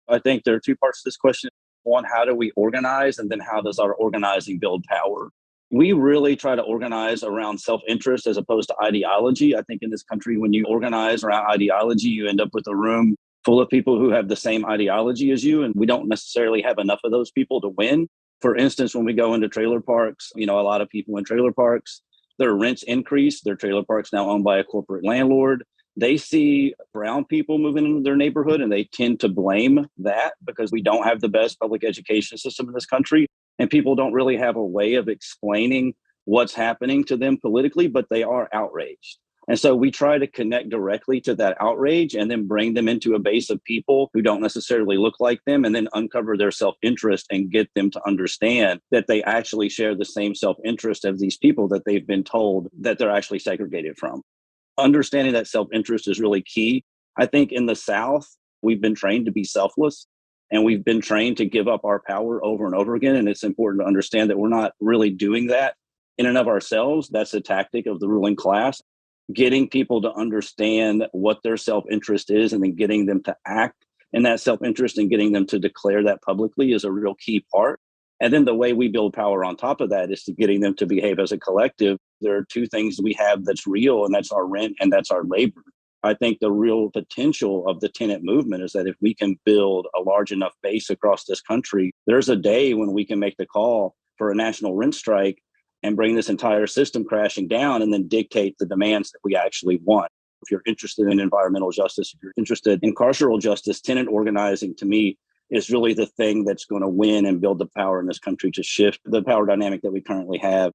I think there are two parts to this question. One, how do we organize? And then how does our organizing build power? We really try to organize around self interest as opposed to ideology. I think in this country, when you organize around ideology, you end up with a room full of people who have the same ideology as you. And we don't necessarily have enough of those people to win. For instance, when we go into trailer parks, a lot of people in trailer parks, their rents increase. Their trailer parks now owned by a corporate landlord. They see brown people moving into their neighborhood and they tend to blame that because we don't have the best public education system in this country. And people don't really have a way of explaining what's happening to them politically, but they are outraged. And so we try to connect directly to that outrage and then bring them into a base of people who don't necessarily look like them and then uncover their self-interest and get them to understand that they actually share the same self-interest as these people that they've been told that they're actually segregated from. Understanding that self-interest is really key. I think in the South, we've been trained to be selfless and we've been trained to give up our power over and over again. And it's important to understand that we're not really doing that in and of ourselves. That's a tactic of the ruling class. Getting people to understand what their self-interest is and then getting them to act in that self-interest and getting them to declare that publicly is a real key part. And then the way we build power on top of that is to getting them to behave as a collective. There are two things we have that's real, and that's our rent and that's our labor. I think the real potential of the tenant movement is that if we can build a large enough base across this country, there's a day when we can make the call for a national rent strike and bring this entire system crashing down and then dictate the demands that we actually want. If you're interested in environmental justice, if you're interested in carceral justice, tenant organizing to me is really the thing that's going to win and build the power in this country to shift the power dynamic that we currently have.